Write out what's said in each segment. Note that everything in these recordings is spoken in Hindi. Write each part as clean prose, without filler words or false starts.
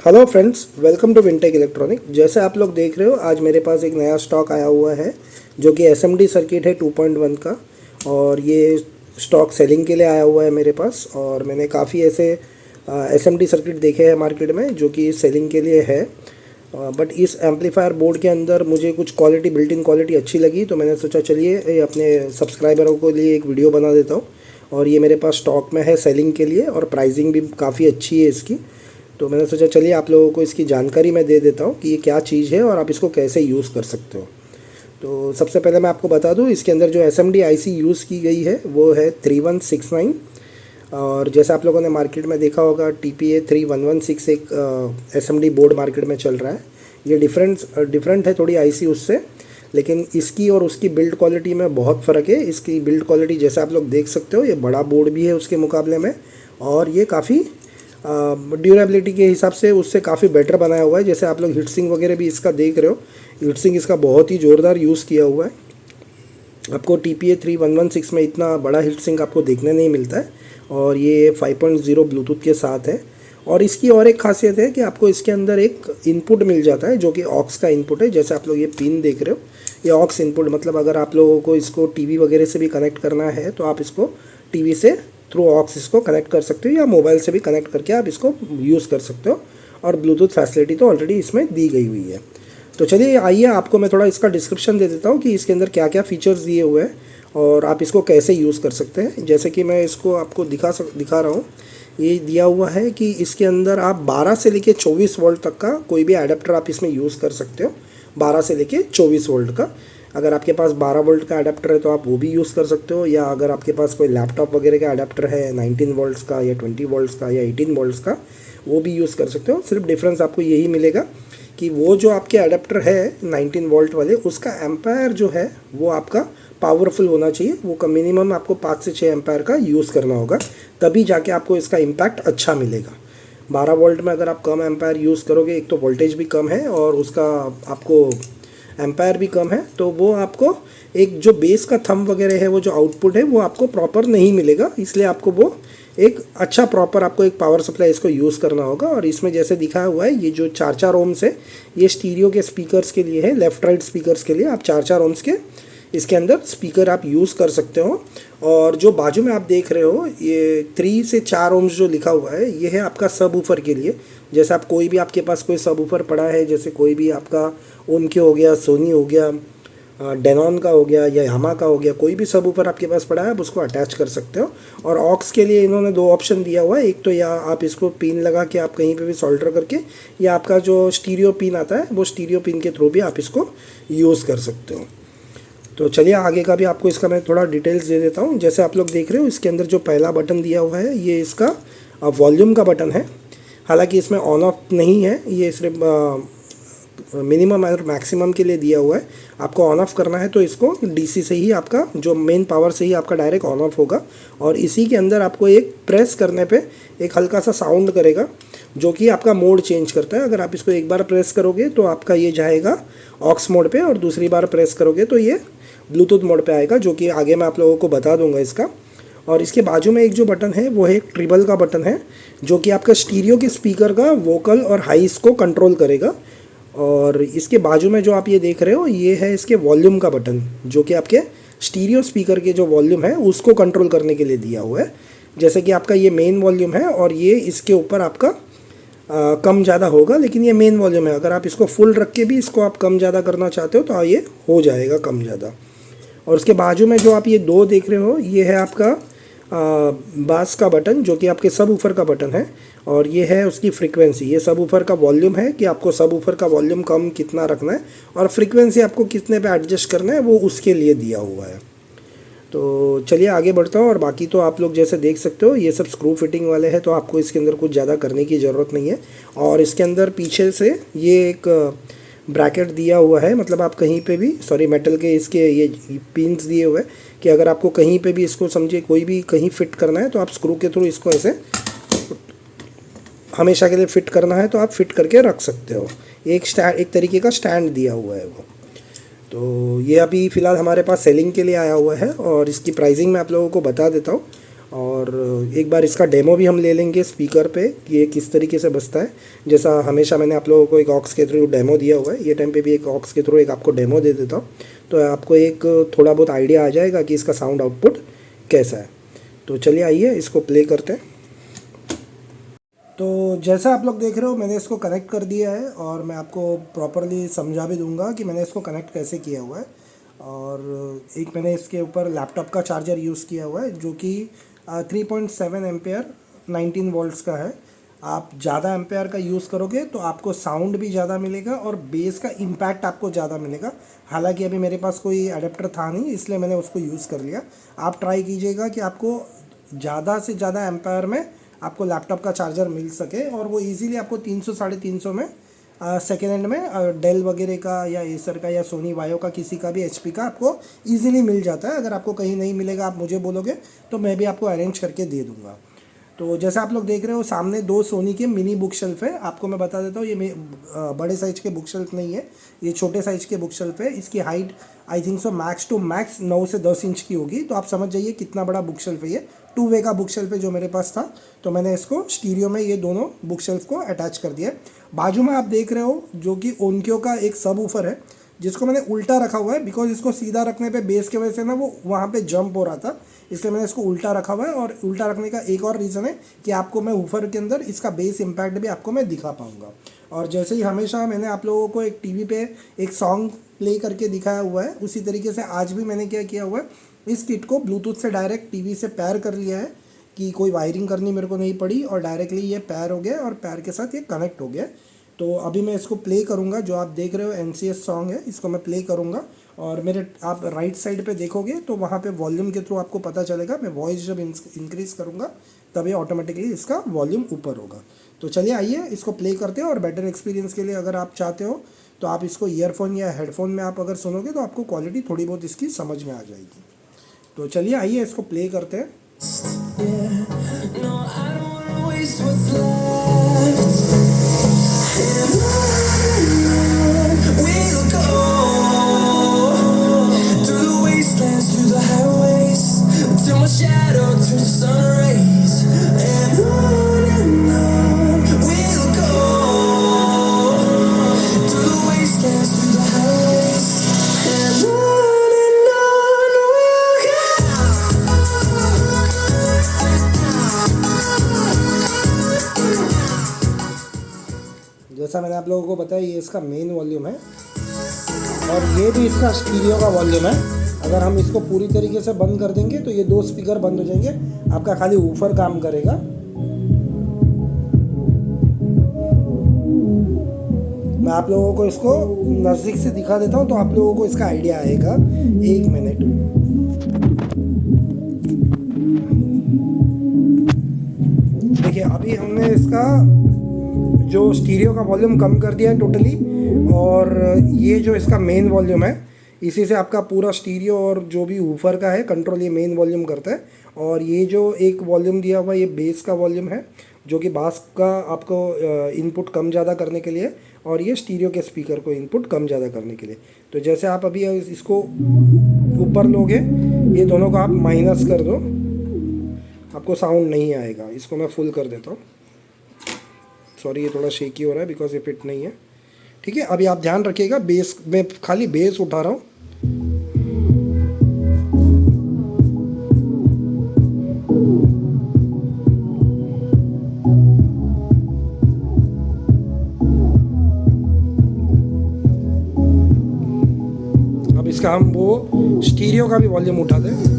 Hello friends, welcome to Wintech electronic. जैसे आप लोग देख रहे हो, आज मेरे पास एक नया स्टॉक आया हुआ है जो कि एसएमडी सर्किट है 2.1 का। और ये स्टॉक सेलिंग के लिए आया हुआ है मेरे पास। और मैंने काफ़ी ऐसे एसएमडी सर्किट देखे हैं मार्केट में जो कि सेलिंग के लिए है। बट इस एम्पलीफायर बोर्ड के अंदर मुझे कुछ क्वालिटी, बिल्ट इन क्वालिटी अच्छी लगी, तो मैंने सोचा चलिए अपने सब्सक्राइबरों के लिए एक वीडियो बना देता हूँ। और ये मेरे पास स्टॉक में है सेलिंग के लिए, और प्राइसिंग भी काफ़ी अच्छी है इसकी। तो मैंने सोचा चलिए आप लोगों को इसकी जानकारी मैं दे देता हूँ कि ये क्या चीज़ है और आप इसको कैसे यूज़ कर सकते हो। तो सबसे पहले मैं आपको बता दूँ, इसके अंदर जो एसएमडी आईसी यूज़ की गई है वो है 3169। और जैसे आप लोगों ने मार्केट में देखा होगा, TPA 3116 एक एसएमडी बोर्ड मार्केट में चल रहा है। ये डिफरेंट है थोड़ी आईसी उससे, लेकिन इसकी और उसकी बिल्ड क्वालिटी में बहुत फ़र्क है। इसकी बिल्ड क्वालिटी जैसे आप लोग देख सकते हो, ये बड़ा बोर्ड भी है उसके मुकाबले में, और ये काफ़ी ड्यूरेबिलिटी के हिसाब से उससे काफ़ी बेटर बनाया हुआ है। जैसे आप लोग हीटसिंक वगैरह भी इसका देख रहे हो, हीटसिंक इसका बहुत ही ज़ोरदार यूज़ किया हुआ है। आपको TPA 3116 में इतना बड़ा हीटसिंक आपको देखने नहीं मिलता है। और ये 5.0 ब्लूटूथ के साथ है। और इसकी और एक खासियत है कि आपको इसके अंदर एक इनपुट मिल जाता है जो कि ऑक्स का इनपुट है। जैसे आप लोग ये पिन देख रहे हो, ये ऑक्स इनपुट, मतलब अगर आप लोगों को इसको टीवी वगैरह से भी कनेक्ट करना है तो आप इसको टीवी से थ्रू ऑक्स इसको कनेक्ट कर सकते हो, या मोबाइल से भी कनेक्ट करके आप इसको यूज़ कर सकते हो। और ब्लूटूथ फैसिलिटी तो ऑलरेडी इसमें दी गई हुई है। तो चलिए आइए आपको मैं थोड़ा इसका डिस्क्रिप्शन दे देता हूँ कि इसके अंदर क्या क्या फ़ीचर्स दिए हुए हैं और आप इसको कैसे यूज़ कर सकते हैं। जैसे कि मैं इसको आपको दिखा रहा हूँ। ये दिया हुआ है कि इसके अंदर आप 12 से लेके 24 वोल्ट तक का कोई भी एडाप्टर आप इसमें यूज़ कर सकते हो। 12 से लेके 24 वोल्ट का, अगर आपके पास 12 वोल्ट का अडेप्टर है तो आप वो भी यूज़ कर सकते हो, या अगर आपके पास कोई लैपटॉप वगैरह का अडेप्टर है 19 वोल्ट्स का या 20 वोल्ट्स का या 18 वोल्ट्स का, वो भी यूज़ कर सकते हो। सिर्फ डिफरेंस आपको यही मिलेगा कि वो जो आपके अडेप्टर है 19 वोल्ट वाले, उसका एम्पायर जो है वो आपका पावरफुल होना चाहिए। वो मिनिमम आपको 5 से 6 एम्पायर का यूज़ करना होगा, तभी जाके आपको इसका इम्पैक्ट अच्छा मिलेगा। 12 वोल्ट में अगर आप कम एम्पायर यूज़ करोगे, एक तो वोल्टेज भी कम है और उसका आपको एम्पायर भी कम है, तो वो आपको एक जो बेस का थंब वगैरह है, वो जो आउटपुट है वो आपको प्रॉपर नहीं मिलेगा। इसलिए आपको वो एक अच्छा प्रॉपर आपको एक पावर सप्लाई इसको यूज़ करना होगा। और इसमें जैसे दिखाया हुआ है, ये जो 4 ओम्स है, ये स्टीरियो के स्पीकर्स के लिए है, लेफ़्ट राइट स्पीकर्स के लिए आप 4 ओम्स के इसके अंदर स्पीकर आप यूज़ कर सकते हो। और जो बाजू में आप देख रहे हो, ये 3 से 4 ओम्स जो लिखा हुआ है, ये है आपका सब ऊफर के लिए। जैसे आप कोई भी, आपके पास कोई सब ऊफर पड़ा है, जैसे कोई भी आपका ओम के हो गया, सोनी हो गया, डेनॉन का हो गया या यामा का हो गया, कोई भी सब ऊपर आपके पास पड़ा है, आप उसको अटैच कर सकते हो। और ऑक्स के लिए इन्होंने 2 ऑप्शन दिया हुआ है। एक तो या आप इसको पिन लगा के आप कहीं पे भी सोल्डर करके, या आपका जो स्टीरियो पिन आता है वो स्टीरियो पिन के थ्रू भी आप इसको यूज़ कर सकते हो। तो चलिए आगे का भी आपको इसका मैं थोड़ा डिटेल्स दे देता हूँ। जैसे आप लोग देख रहे हो, इसके अंदर जो पहला बटन दिया हुआ है ये इसका वॉल्यूम का बटन है। हालांकि इसमें ऑन ऑफ नहीं है, ये सिर्फ मिनिमम और मैक्सिमम के लिए दिया हुआ है। आपको ऑन ऑफ करना है तो इसको DC से ही, आपका जो मेन पावर से ही आपका डायरेक्ट ऑन ऑफ होगा। और इसी के अंदर आपको एक प्रेस करने पे एक हल्का सा साउंड करेगा जो कि आपका मोड चेंज करता है। अगर आप इसको एक बार प्रेस करोगे तो आपका ये जाएगा ऑक्स मोड पे, और दूसरी बार प्रेस करोगे तो ये ब्लूटूथ मोड पे आएगा, जो कि आगे मैं आप लोगों को बता दूंगा इसका। और इसके बाजू में एक जो बटन है वो है एक ट्रिबल का बटन है, जो कि आपका स्टीरियो के स्पीकर का वोकल और हाइस को कंट्रोल करेगा। और इसके बाजू में जो आप ये देख रहे हो, ये है इसके वॉल्यूम का बटन, जो कि आपके स्टीरियो स्पीकर के जो वॉल्यूम है उसको कंट्रोल करने के लिए दिया हुआ है। जैसे कि आपका ये मेन वॉल्यूम है और ये इसके ऊपर आपका कम ज़्यादा होगा, लेकिन ये मेन वॉल्यूम है। अगर आप इसको फुल रख के भी इसको आप कम ज़्यादा करना चाहते हो तो ये हो जाएगा कम ज़्यादा। और उसके बाजू में जो आप ये 2 देख रहे हो, ये है आपका बास का बटन, जो कि आपके सब ऊफर का बटन है। और ये है उसकी फ्रीक्वेंसी, ये सब ऊफर का वॉल्यूम है कि आपको सब ऊफर का वॉल्यूम कम कितना रखना है, और फ्रीक्वेंसी आपको कितने पे एडजस्ट करना है वो उसके लिए दिया हुआ है। तो चलिए आगे बढ़ता हूँ। और बाकी तो आप लोग जैसे देख सकते हो, ये सब स्क्रू फिटिंग वाले हैं, तो आपको इसके अंदर कुछ ज़्यादा करने की ज़रूरत नहीं है। और इसके अंदर पीछे से ये एक ब्रैकेट दिया हुआ है, मतलब आप कहीं पे भी, सॉरी, मेटल के इसके ये पिन्स दिए हुए हैं कि अगर आपको कहीं पे भी इसको समझिए कोई भी कहीं फिट करना है तो आप स्क्रू के थ्रू इसको ऐसे हमेशा के लिए फिट करना है तो आप फिट करके रख सकते हो। एक तरीके का स्टैंड दिया हुआ है वो। तो ये अभी फ़िलहाल हमारे पास सेलिंग के लिए आया हुआ है, और इसकी प्राइसिंग मैं आप लोगों को बता देता हूँ। और एक बार इसका डेमो भी हम ले लेंगे स्पीकर पे कि ये किस तरीके से बजता है। जैसा हमेशा मैंने आप लोगों को एक ऑक्स के थ्रू डेमो दिया हुआ है, ये टाइम पे भी एक ऑक्स के थ्रू एक आपको डेमो दे देता हूँ, तो आपको एक थोड़ा बहुत आइडिया आ जाएगा कि इसका साउंड आउटपुट कैसा है। तो चलिए आइए इसको प्ले करते हैं। तो जैसा आप लोग देख रहे हो मैंने इसको कनेक्ट कर दिया है और मैं आपको प्रॉपरली समझा भी दूंगा कि मैंने इसको कनेक्ट कैसे किया हुआ है। और एक मैंने इसके ऊपर लैपटॉप का चार्जर यूज़ किया हुआ है जो कि 3.7 एम्पेयर 19 वोल्ट्स का है। आप ज़्यादा एम्पेयर का यूज़ करोगे तो आपको साउंड भी ज़्यादा मिलेगा और बेस का इम्पैक्ट आपको ज़्यादा मिलेगा। हालांकि अभी मेरे पास कोई अडेप्टर था नहीं इसलिए मैंने उसको यूज़ कर लिया। आप ट्राई कीजिएगा कि आपको ज़्यादा से ज़्यादा एम्पायर में आपको लैपटॉप का चार्जर मिल सके और वो इजीली आपको 300 350 में सेकेंड हैंड में डेल वगैरह का या एसर का या सोनी वायो का किसी का भी एचपी का आपको इजीली मिल जाता है। अगर आपको कहीं नहीं मिलेगा आप मुझे बोलोगे तो मैं भी आपको अरेंज करके दे दूँगा। तो जैसा आप लोग देख रहे हो सामने 2 सोनी के मिनी बुक शेल्फ है। आपको मैं बता देता हूँ ये बड़े साइज के बुक शेल्फ नहीं है, ये छोटे साइज के बुक शेल्फ है। इसकी height I think so max to max 9 से 10 इंच की होगी। तो आप समझ जाइए कितना बड़ा बुक शेल्फ है। ये 2 वे का बुक शेल्फ है जो मेरे पास था, तो मैंने इसको स्टीरियो में ये दोनों बुक शेल्फ को अटैच कर दिया। बाजू में आप देख रहे हो जो कि ओनक्यो का एक सब ऊफर है जिसको मैंने उल्टा रखा हुआ है बिकॉज इसको सीधा रखने पे बेस की वजह से ना वो वहाँ पे जंप हो रहा था, इसलिए मैंने इसको उल्टा रखा हुआ है। और उल्टा रखने का एक और रीज़न है कि आपको मैं ऊफर के अंदर इसका बेस इम्पैक्ट भी आपको मैं दिखा पाऊँगा। और जैसे ही हमेशा मैंने आप लोगों को एक टीवी पे एक सॉन्ग प्ले करके दिखाया हुआ है, उसी तरीके से आज भी मैंने क्या किया हुआ है, इस किट को ब्लूटूथ से डायरेक्ट टीवी से पेयर कर लिया है कि कोई वायरिंग करनी मेरे को नहीं पड़ी और डायरेक्टली ये पेयर हो गया और पेयर के साथ ये कनेक्ट हो गया। तो अभी मैं इसको प्ले करूँगा, जो आप देख रहे हो NCS सॉन्ग है, इसको मैं प्ले करूँगा और मेरे आप राइट साइड पे देखोगे तो वहाँ पे वॉल्यूम के थ्रू आपको पता चलेगा। मैं वॉइस जब इंक्रीज़ करूँगा तभी ऑटोमेटिकली इसका वॉल्यूम ऊपर होगा। तो चलिए आइए इसको प्ले करते हैं। और बेटर एक्सपीरियंस के लिए अगर आप चाहते हो तो आप इसको ईयरफोन या हेडफोन में आप अगर सुनोगे तो आपको क्वालिटी थोड़ी बहुत इसकी समझ में आ जाएगी। तो चलिए आइए इसको प्ले करते हैं। जैसा मैंने आप लोगों को बताया ये इसका मेन वॉल्यूम है और ये भी इसका स्टीरियो का वॉल्यूम है। अगर हम इसको पूरी तरीके से बंद कर देंगे तो ये 2 स्पीकर बंद हो जाएंगे, आपका खाली ऊफर काम करेगा। मैं आप लोगों को इसको नज़दीक से दिखा देता हूँ तो आप लोगों को इसका आइडिया आएगा। 1 मिनट। देखिए अभी हमने इसका जो स्टीरियो का वॉल्यूम कम कर दिया है टोटली, और ये जो इसका मेन वॉल्यूम है इसी से आपका पूरा स्टीरियो और जो भी ऊफर का है कंट्रोल ये मेन वॉल्यूम करता है। और ये जो एक वॉल्यूम दिया हुआ है ये बेस का वॉल्यूम है जो कि बास का आपको इनपुट कम ज़्यादा करने के लिए, और ये स्टीरियो के स्पीकर को इनपुट कम ज़्यादा करने के लिए। तो जैसे आप अभी इसको ऊपर लोगे ये दोनों को आप माइनस कर दो, आपको साउंड नहीं आएगा। इसको मैं फुल कर देता हूँ। सॉरी ये थोड़ा शेकी हो रहा है बिकॉज ये फिट नहीं है। ठीक है, अभी आप ध्यान रखिएगा बेस में खाली बेस उठा रहा हूँ। अब इसका हम वो स्टीरियो का भी वॉल्यूम उठा दें।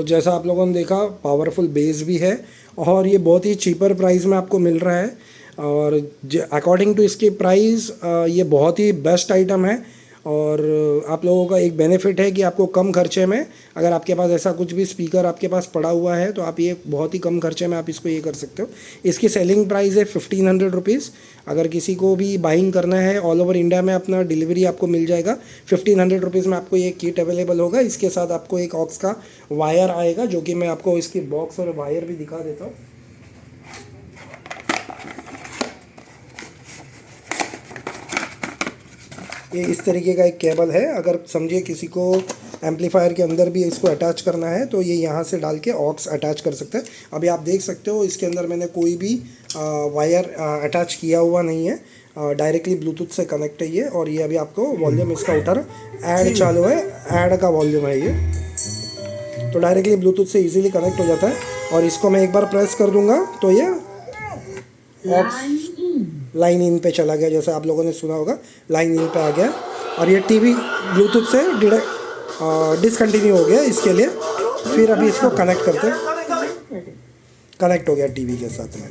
जैसा आप लोगों ने देखा, पावरफुल बेस भी है और ये बहुत ही चीपर प्राइस में आपको मिल रहा है। और अकॉर्डिंग टू इसकी प्राइस ये बहुत ही बेस्ट आइटम है। और आप लोगों का एक बेनिफिट है कि आपको कम खर्चे में, अगर आपके पास ऐसा कुछ भी स्पीकर आपके पास पड़ा हुआ है तो आप ये बहुत ही कम खर्चे में आप इसको ये कर सकते हो। इसकी सेलिंग प्राइस है 1500 रुपीज़। अगर किसी को भी बाइंग करना है ऑल ओवर इंडिया में अपना डिलीवरी आपको मिल जाएगा। 1500 रुपीज़ में आपको ये किट अवेलेबल होगा। इसके साथ आपको एक ऑक्स का वायर आएगा, जो कि मैं आपको इसकी बॉक्स और वायर भी दिखा देता हूँ। ये इस तरीके का एक केबल है। अगर समझिए किसी को एम्पलीफायर के अंदर भी इसको अटैच करना है तो ये यहाँ से डाल के ऑक्स अटैच कर सकते हैं। अभी आप देख सकते हो इसके अंदर मैंने कोई भी वायर अटैच किया हुआ नहीं है, डायरेक्टली ब्लूटूथ से कनेक्ट है ये। और ये अभी आपको वॉल्यूम इसका उठा ऐड चालू है, ऐड का वॉल्यूम है ये, तो डायरेक्टली ब्लूटूथ से इजीली कनेक्ट हो जाता है। और इसको मैं एक बार प्रेस कर दूंगा तो ये ऑक्स लाइन इन पे चला गया, जैसे आप लोगों ने सुना होगा लाइन इन पे आ गया। और ये टीवी ब्लूटूथ से डिसकंटिन्यू हो गया इसके लिए। फिर अभी इसको कनेक्ट करते हैं, कनेक्ट हो गया टीवी के साथ में।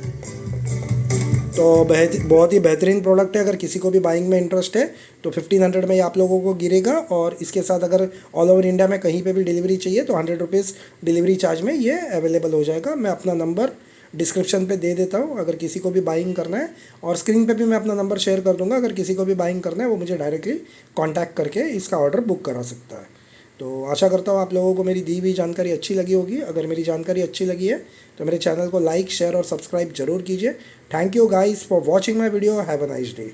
तो बहुत ही बेहतरीन प्रोडक्ट है। अगर किसी को भी बाइंग में इंटरेस्ट है तो 1500 में ये आप लोगों को गिरेगा। और इसके साथ अगर ऑल ओवर इंडिया में कहीं पे भी डिलीवरी चाहिए तो 100 रुपीज़ डिलीवरी चार्ज में ये अवेलेबल हो जाएगा। मैं अपना नंबर डिस्क्रिप्शन पे दे देता हूँ अगर किसी को भी बाइंग करना है, और स्क्रीन पे भी मैं अपना नंबर शेयर कर दूँगा। अगर किसी को भी बाइंग करना है वो मुझे डायरेक्टली कांटेक्ट करके इसका ऑर्डर बुक करा सकता है। तो आशा करता हूँ आप लोगों को मेरी दी हुई जानकारी अच्छी लगी होगी। अगर मेरी जानकारी अच्छी लगी है तो मेरे चैनल को लाइक, शेयर और सब्सक्राइब जरूर कीजिए। Thank you guys for watching my video. Have a nice day.